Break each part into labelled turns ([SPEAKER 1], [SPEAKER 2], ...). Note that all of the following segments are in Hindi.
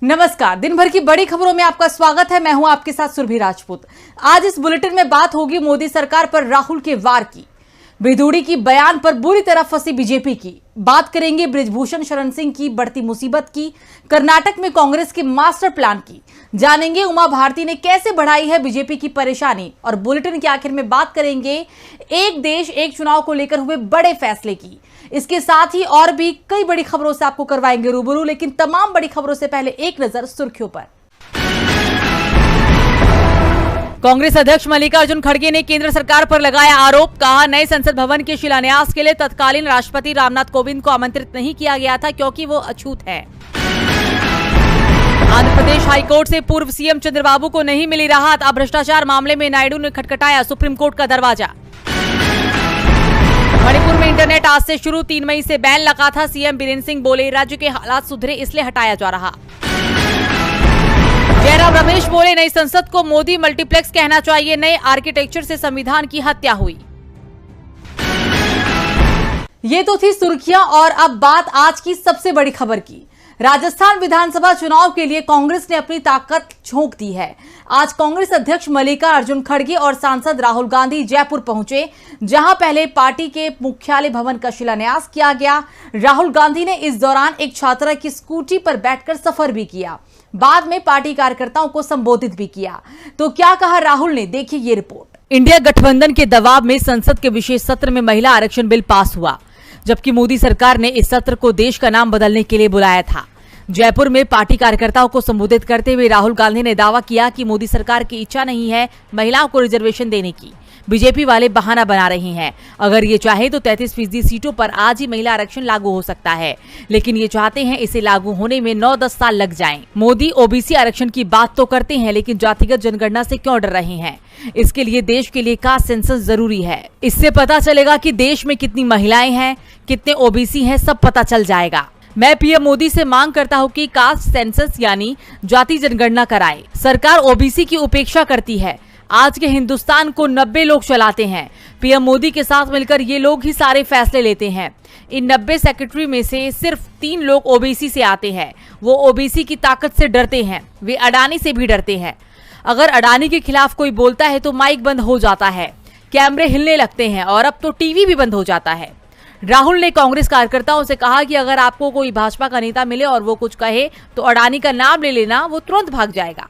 [SPEAKER 1] नमस्कार, दिन भर की बड़ी खबरों में आपका स्वागत है। मैं हूं आपके साथ सुरभि राजपूत। आज इस बुलेटिन में बात होगी मोदी सरकार पर राहुल के वार की, बेदूड़ी की बयान पर बुरी तरह फंसी बीजेपी की, बात करेंगे बृजभूषण शरण सिंह की बढ़ती मुसीबत की, कर्नाटक में कांग्रेस के मास्टर प्लान की, जानेंगे उमा भारती ने कैसे बढ़ाई है बीजेपी की परेशानी, और बुलेटिन के आखिर में बात करेंगे एक देश एक चुनाव को लेकर हुए बड़े फैसले की। इसके साथ ही और भी कई बड़ी खबरों से आपको करवाएंगे रूबरू, लेकिन तमाम बड़ी खबरों से पहले एक नजर सुर्खियों पर। कांग्रेस अध्यक्ष मल्लिकार्जुन खड़गे ने केंद्र सरकार पर लगाया आरोप, कहा नए संसद भवन के शिलान्यास के लिए तत्कालीन राष्ट्रपति रामनाथ कोविंद को आमंत्रित नहीं किया गया था क्योंकि वो अछूत है। आंध्र प्रदेश हाईकोर्ट से पूर्व सीएम चंद्रबाबू को नहीं मिली राहत, अब भ्रष्टाचार मामले में नायडू ने खटखटाया सुप्रीम कोर्ट का दरवाजा। मणिपुर में इंटरनेट आज से शुरू, 3 मई से बैन लगा था, सीएम बीरेंद्र सिंह बोले राज्य के हालात सुधरे इसलिए हटाया जा रहा। जयराम रमेश बोले नई संसद को मोदी मल्टीप्लेक्स कहना चाहिए, नए आर्किटेक्चर से संविधान की हत्या हुई। ये तो थी सुर्खियां, और अब बात आज की सबसे बड़ी खबर की। राजस्थान विधानसभा चुनाव के लिए कांग्रेस ने अपनी ताकत झोंक दी है। आज कांग्रेस अध्यक्ष मल्लिकार्जुन खड़गे और सांसद राहुल गांधी जयपुर पहुंचे, जहां पहले पार्टी के मुख्यालय भवन का शिलान्यास किया गया। राहुल गांधी ने इस दौरान एक छात्रा की स्कूटी पर बैठकर सफर भी किया, बाद में पार्टी कार्यकर्ताओं को संबोधित भी किया। तो क्या कहा राहुल ने, देखिए ये रिपोर्ट। इंडिया गठबंधन के दबाव में संसद के विशेष सत्र में महिला आरक्षण बिल पास हुआ, जबकि मोदी सरकार ने इस सत्र को देश का नाम बदलने के लिए बुलाया था। जयपुर में पार्टी कार्यकर्ताओं को संबोधित करते हुए राहुल गांधी ने दावा किया कि मोदी सरकार की इच्छा नहीं है महिलाओं को रिजर्वेशन देने की, बीजेपी वाले बहाना बना रही हैं। अगर ये चाहे तो 33% सीटों पर आज ही महिला आरक्षण लागू हो सकता है, लेकिन ये चाहते हैं इसे लागू होने में 9-10 साल लग जाएं। मोदी ओबीसी आरक्षण की बात तो करते हैं, लेकिन जातिगत जनगणना से क्यों डर रहे हैं? इसके लिए देश के लिए कास्ट सेंसस जरूरी है। इससे पता चलेगा कि देश में कितनी महिलाएं हैं, कितने ओबीसी हैं, सब पता चल जाएगा। मैं पीएम मोदी से मांग करता हूं कि कास्ट सेंसस यानी जाति जनगणना कराए। सरकार ओबीसी की उपेक्षा करती है। आज के हिंदुस्तान को 90 लोग चलाते हैं। पीएम मोदी के साथ मिलकर ये लोग ही सारे फैसले लेते हैं। इन 90 सेक्रेटरी में से सिर्फ 3 लोग ओबीसी से आते हैं। वो ओबीसी की ताकत से डरते हैं, वे अडानी से भी डरते हैं। अगर अडानी के खिलाफ कोई बोलता है तो माइक बंद हो जाता है, कैमरे हिलने लगते हैं, और अब तो टीवी भी बंद हो जाता है। राहुल ने कांग्रेस कार्यकर्ताओं से कहा कि अगर आपको कोई भाजपा का नेता मिले और वो कुछ कहे तो अडानी का नाम ले लेना, वो तुरंत भाग जाएगा।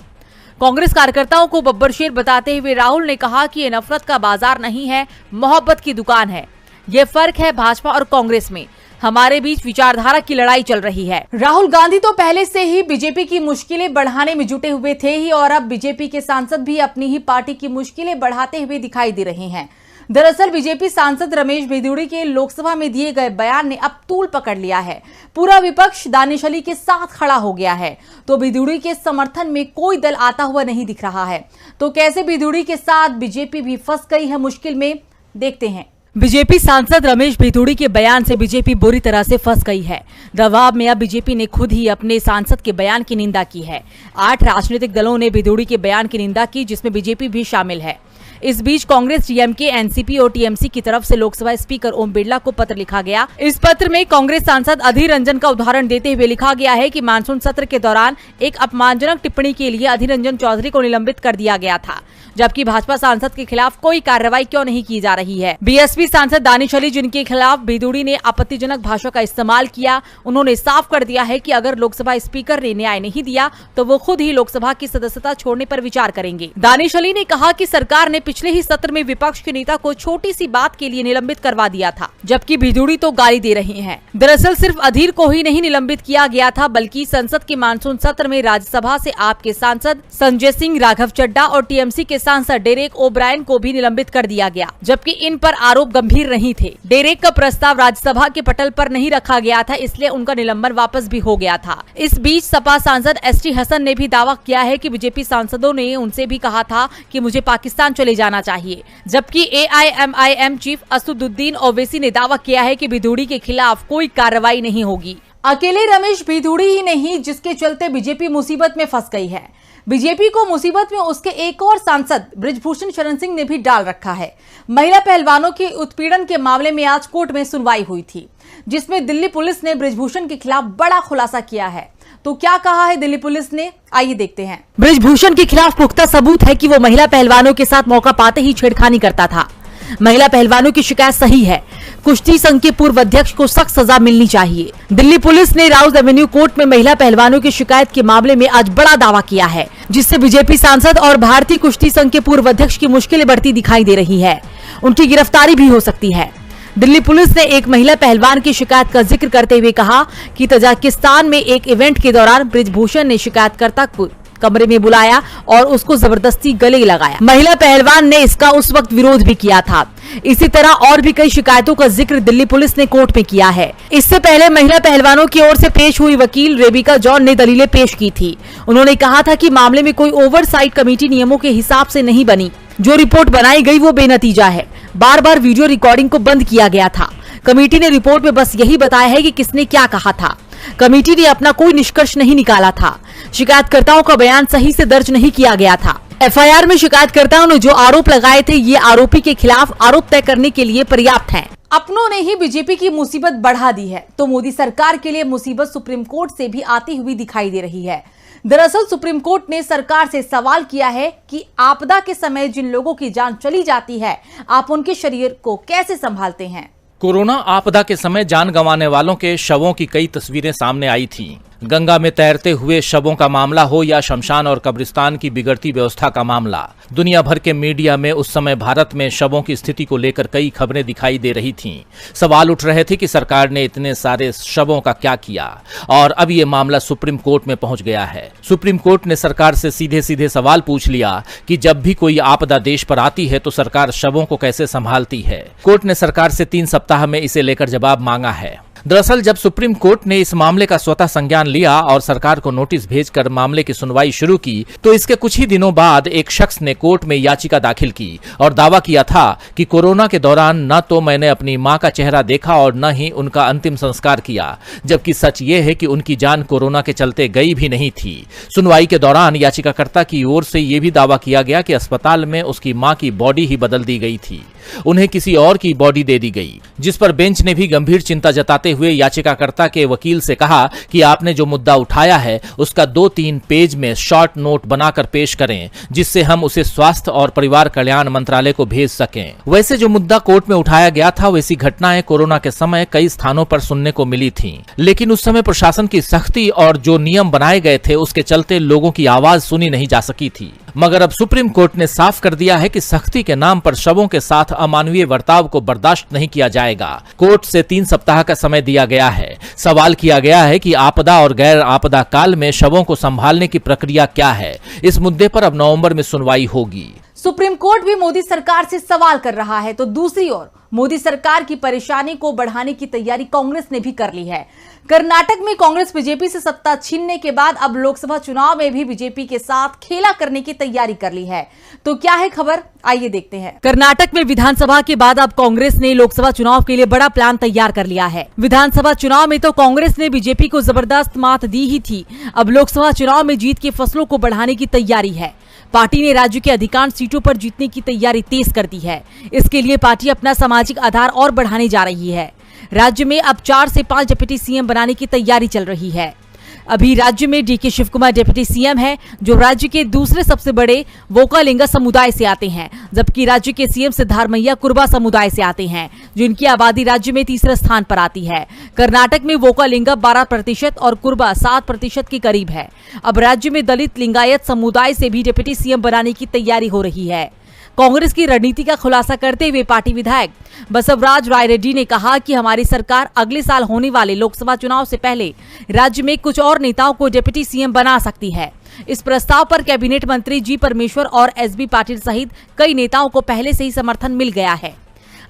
[SPEAKER 1] कांग्रेस कार्यकर्ताओं को बब्बर शेर बताते हुए राहुल ने कहा कि ये नफरत का बाजार नहीं है, मोहब्बत की दुकान है। ये फर्क है भाजपा और कांग्रेस में, हमारे बीच विचारधारा की लड़ाई चल रही है। राहुल गांधी तो पहले से ही बीजेपी की मुश्किलें बढ़ाने में जुटे हुए थे ही, और अब बीजेपी के सांसद भी अपनी ही पार्टी की मुश्किलें बढ़ाते हुए दिखाई दे रहे हैं। दरअसल बीजेपी सांसद रमेश बेदूड़ी के लोकसभा में दिए गए बयान ने अब तूल पकड़ लिया है। पूरा विपक्ष दानिश अली के साथ खड़ा हो गया है, तो बेदूड़ी के समर्थन में कोई दल आता हुआ नहीं दिख रहा है। तो कैसे बेदूड़ी के साथ बीजेपी भी फंस गई है मुश्किल में, देखते हैं। बीजेपी सांसद रमेश बेदूड़ी के बयान से बीजेपी बुरी तरह से फंस गई है। दबाव में अब बीजेपी ने खुद ही अपने सांसद के बयान की निंदा की है। 8 राजनीतिक दलों ने बेदूड़ी के बयान की निंदा की, जिसमें बीजेपी भी शामिल है। इस बीच कांग्रेस, डीएमके, एनसीपी और टीएमसी की तरफ से लोकसभा स्पीकर ओम बिरला को पत्र लिखा गया। इस पत्र में कांग्रेस सांसद अधीर रंजन का उदाहरण देते हुए लिखा गया है कि मानसून सत्र के दौरान एक अपमानजनक टिप्पणी के लिए अधीर रंजन चौधरी को निलंबित कर दिया गया था, जबकि भाजपा सांसद के खिलाफ कोई कार्रवाई क्यों नहीं की जा रही है। बीएसपी सांसद दानिश अली, जिनके खिलाफ बेदूड़ी ने आपत्तिजनक भाषा का इस्तेमाल किया, उन्होंने साफ कर दिया है कि अगर लोकसभा स्पीकर ने न्याय नहीं दिया तो वो खुद ही लोकसभा की सदस्यता छोड़ने पर विचार करेंगे। दानिश अली ने कहा कि सरकार ने पिछले ही सत्र में विपक्ष के नेता को छोटी सी बात के लिए निलंबित करवा दिया था, जबकि बेदूड़ी तो गाली दे रही हैं। दरअसल सिर्फ अधीर को ही नहीं निलंबित किया गया था, बल्कि संसद के मानसून सत्र में राज्यसभा से आपके सांसद संजय सिंह, राघव चड्ढा और टीएमसी के सांसद डेरेक ओब्रायन को भी निलंबित कर दिया गया, जबकि इन पर आरोप गंभीर नहीं थे। डेरेक का प्रस्ताव राज्यसभा के पटल पर नहीं रखा गया था, इसलिए उनका निलंबन वापस भी हो गया था। इस बीच सपा सांसद एसटी हसन ने भी दावा किया है कि बीजेपी सांसदों ने उनसे भी कहा था कि मुझे पाकिस्तान चले जाना चाहिए, जबकि एआईएमआईएम चीफ असदुद्दीन ओवैसी ने दावा किया है कि बेदूड़ी के खिलाफ कोई कार्रवाई नहीं होगी। अकेले रमेश बेदूड़ी ही नहीं जिसके चलते बीजेपी मुसीबत में फंस गई है। बीजेपी को मुसीबत में उसके एक और सांसद बृजभूषण शरण सिंह ने भी डाल रखा है। महिला पहलवानों के उत्पीड़न के मामले में आज कोर्ट में सुनवाई हुई थी, जिसमें दिल्ली पुलिस ने बृजभूषण के खिलाफ बड़ा खुलासा किया है। तो क्या कहा है दिल्ली पुलिस ने, आइए देखते हैं। बृजभूषण के खिलाफ पुख्ता सबूत है कि वो महिला पहलवानों के साथ मौका पाते ही छेड़खानी करता था। महिला पहलवानों की शिकायत सही है। कुश्ती संघ के पूर्व अध्यक्ष को सख्त सजा मिलनी चाहिए। दिल्ली पुलिस ने राउज एवेन्यू कोर्ट में महिला पहलवानों की शिकायत के मामले में आज बड़ा दावा किया है, जिससे बीजेपी सांसद और भारतीय कुश्ती संघ के पूर्व अध्यक्ष की मुश्किलें बढ़ती दिखाई दे रही है। उनकी गिरफ्तारी भी हो सकती है। दिल्ली पुलिस ने एक महिला पहलवान की शिकायत का जिक्र करते हुए कहा कि तजाकिस्तान में एक इवेंट के दौरान बृजभूषण ने शिकायतकर्ता को कमरे में बुलाया और उसको जबरदस्ती गले लगाया। महिला पहलवान ने इसका उस वक्त विरोध भी किया था। इसी तरह और भी कई शिकायतों का जिक्र दिल्ली पुलिस ने कोर्ट में किया है। इससे पहले महिला पहलवानों की ओर से पेश हुई वकील रेबिका जॉन ने दलीलें पेश की थी। उन्होंने कहा था कि मामले में कोई ओवरसाइट कमेटी नियमों के हिसाब से नहीं बनी। जो रिपोर्ट बनाई गई वो बेनतीजा है। बार बार वीडियो रिकॉर्डिंग को बंद किया गया था। कमेटी ने रिपोर्ट में बस यही बताया है कि किसने क्या कहा था। कमेटी ने अपना कोई निष्कर्ष नहीं निकाला था। शिकायतकर्ताओं का बयान सही से दर्ज नहीं किया गया था। एफआईआर में शिकायतकर्ताओं ने जो आरोप लगाए थे ये आरोपी के खिलाफ आरोप तय करने के लिए पर्याप्त हैं। अपनों ने ही बीजेपी की मुसीबत बढ़ा दी है, तो मोदी सरकार के लिए मुसीबत सुप्रीम कोर्ट से भी आती हुई दिखाई दे रही है। दरअसल सुप्रीम कोर्ट ने सरकार से सवाल किया है कि आपदा के समय जिन लोगों की जान चली जाती है, आप उनके शरीर को कैसे संभालते हैं।
[SPEAKER 2] कोरोना आपदा के समय जान गंवाने वालों के शवों की कई तस्वीरें सामने आई थीं। गंगा में तैरते हुए शवों का मामला हो या शमशान और कब्रिस्तान की बिगड़ती व्यवस्था का मामला, दुनिया भर के मीडिया में उस समय भारत में शवों की स्थिति को लेकर कई खबरें दिखाई दे रही थीं। सवाल उठ रहे थे कि सरकार ने इतने सारे शवों का क्या किया, और अब ये मामला सुप्रीम कोर्ट में पहुंच गया है। सुप्रीम कोर्ट ने सरकार से सीधे सीधे सवाल पूछ लिया कि जब भी कोई आपदा देश पर आती है तो सरकार शवों को कैसे संभालती है। कोर्ट ने सरकार से 3 सप्ताह में इसे लेकर जवाब मांगा है। दरअसल जब सुप्रीम कोर्ट ने इस मामले का स्वतः संज्ञान लिया और सरकार को नोटिस भेजकर मामले की सुनवाई शुरू की, तो इसके कुछ ही दिनों बाद एक शख्स ने कोर्ट में याचिका दाखिल की और दावा किया था कि कोरोना के दौरान न तो मैंने अपनी मां का चेहरा देखा और न ही उनका अंतिम संस्कार किया, जबकि सच ये है कि उनकी जान कोरोना के चलते गई भी नहीं थी। सुनवाई के दौरान याचिकाकर्ता की ओर से यह भी दावा किया गया कि अस्पताल में उसकी मां की बॉडी ही बदल दी गई थी, उन्हें किसी और की बॉडी दे दी गई, जिस पर बेंच ने भी गंभीर चिंता जताते हुए याचिकाकर्ता के वकील से कहा कि आपने जो मुद्दा उठाया है उसका 2-3 पेज में शॉर्ट नोट बनाकर पेश करें, जिससे हम उसे स्वास्थ्य और परिवार कल्याण मंत्रालय को भेज सकें। वैसे जो मुद्दा कोर्ट में उठाया गया था वैसी घटनाएं कोरोना के समय कई स्थानों पर सुनने को मिली थीं, लेकिन उस समय प्रशासन की सख्ती और जो नियम बनाए गए थे उसके चलते लोगों की आवाज सुनी नहीं जा सकी थी। मगर अब सुप्रीम कोर्ट ने साफ कर दिया है कि सख्ती के नाम पर शवों के साथ अमानवीय बर्ताव को बर्दाश्त नहीं किया जाएगा। कोर्ट से 3 सप्ताह का समय दिया गया है। सवाल किया गया है कि आपदा और गैर आपदा काल में शवों को संभालने की प्रक्रिया क्या है। इस मुद्दे पर अब नवंबर में सुनवाई होगी।
[SPEAKER 1] सुप्रीम कोर्ट भी मोदी सरकार से सवाल कर रहा है, तो दूसरी ओर मोदी सरकार की परेशानी को बढ़ाने की तैयारी कांग्रेस ने भी कर ली है। कर्नाटक में कांग्रेस बीजेपी से सत्ता छीनने के बाद अब लोकसभा चुनाव में भी बीजेपी के साथ खेला करने की तैयारी कर ली है। तो क्या है खबर, आइए देखते हैं। कर्नाटक में विधानसभा के बाद अब कांग्रेस ने लोकसभा चुनाव के लिए बड़ा प्लान तैयार कर लिया है। विधानसभा चुनाव में तो कांग्रेस ने बीजेपी को जबरदस्त मात दी ही थी। अब लोकसभा चुनाव में जीत के फसलों को बढ़ाने की तैयारी है। पार्टी ने राज्य के अधिकांश सीटों पर जीतने की तैयारी तेज कर दी है। इसके लिए पार्टी अपना सामाजिक आधार और बढ़ाने जा रही है। राज्य में अब 4 से 5 डिप्टी सीएम बनाने की तैयारी चल रही है। अभी राज्य में डीके शिव कुमार डिप्टी सीएम है, जो राज्य के दूसरे सबसे बड़े वोकालिंगा समुदाय से आते हैं, जबकि राज्य के सीएम सिद्धारमैया कुर्बा समुदाय से आते हैं, जिनकी आबादी राज्य में तीसरे स्थान पर आती है। कर्नाटक में वोकालिंगा 12% और कुर्बा 7% के करीब है। अब राज्य में दलित लिंगायत समुदाय से भी डिप्टी सीएम बनाने की तैयारी हो रही है। कांग्रेस की रणनीति का खुलासा करते हुए पार्टी विधायक बसवराज राय रेड्डी ने कहा कि हमारी सरकार अगले साल होने वाले लोकसभा चुनाव से पहले राज्य में कुछ और नेताओं को डिप्टी सीएम बना सकती है। इस प्रस्ताव पर कैबिनेट मंत्री जी परमेश्वर और एसबी पाटिल सहित कई नेताओं को पहले से ही समर्थन मिल गया है।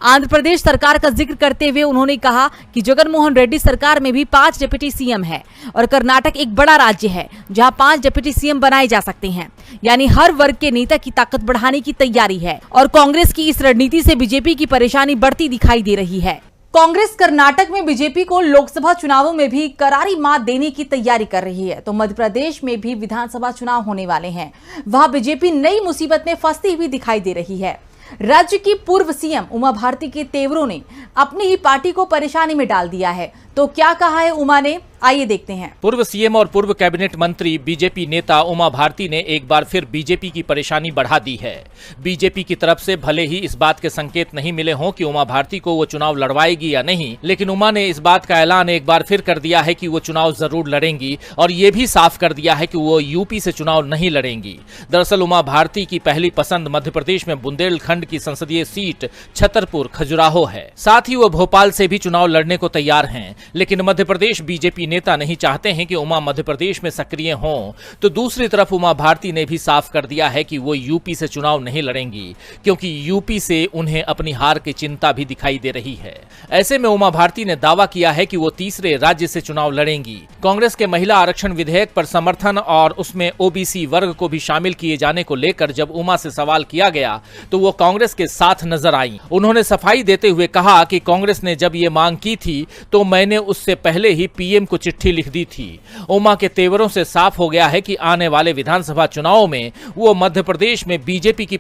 [SPEAKER 1] आंध्र प्रदेश सरकार का जिक्र करते हुए उन्होंने कहा कि जगनमोहन रेड्डी सरकार में भी 5 डिप्टी सीएम है और कर्नाटक एक बड़ा राज्य है जहां 5 डिप्टी सीएम बनाए जा सकते हैं। यानी हर वर्ग के नेता की ताकत बढ़ाने की तैयारी है और कांग्रेस की इस रणनीति से बीजेपी की परेशानी बढ़ती दिखाई दे रही है। कांग्रेस कर्नाटक में बीजेपी को लोकसभा चुनावों में भी करारी मात देने की तैयारी कर रही है, तो मध्य प्रदेश में भी विधानसभा चुनाव होने वाले हैं। वहां बीजेपी नई मुसीबत में फंसती हुई दिखाई दे रही है। राज्य की पूर्व सीएम उमा भारती के तेवरों ने अपनी ही पार्टी को परेशानी में डाल दिया है। तो क्या कहा है उमा ने, आइए देखते हैं।
[SPEAKER 2] पूर्व सीएम और पूर्व कैबिनेट मंत्री बीजेपी नेता उमा भारती ने एक बार फिर बीजेपी की परेशानी बढ़ा दी है। बीजेपी की तरफ से भले ही इस बात के संकेत नहीं मिले हों कि उमा भारती को वो चुनाव लड़वाएगी या नहीं, लेकिन उमा ने इस बात का ऐलान एक बार फिर कर दिया है कि वो चुनाव जरूर लड़ेंगी और ये भी साफ कर दिया है कि वो यूपी से चुनाव नहीं लड़ेंगी। दरअसल उमा भारती की पहली पसंद मध्य प्रदेश में बुंदेलखंड की संसदीय सीट छतरपुर खजुराहो है। साथ ही वो भोपाल से भी चुनाव लड़ने को तैयार हैं, लेकिन मध्य प्रदेश बीजेपी नेता नहीं चाहते हैं कि उमा मध्य प्रदेश में सक्रिय हों। तो दूसरी तरफ उमा भारती ने भी साफ कर दिया है कि वो यूपी से चुनाव नहीं लड़ेंगी, क्योंकि यूपी से उन्हें अपनी हार की चिंता भी दिखाई दे रही है। ऐसे में उमा भारती ने दावा किया है कि वो तीसरे राज्य से चुनाव लड़ेंगी। कांग्रेस के महिला आरक्षण विधेयक पर समर्थन और उसमें ओबीसी वर्ग को भी शामिल किए जाने को लेकर जब उमा से सवाल किया गया तो वो कांग्रेस के साथ नजर आई। उन्होंने सफाई देते हुए कहा कि कांग्रेस ने जब ये मांग की थी तो मैंने उससे पहले ही पीएम को चिट्ठी लिख दी थी। उमा के तेवरों से साफ हो गया है कि आने वाले विधानसभा चुनावों में वो मध्य प्रदेश में बीजेपी की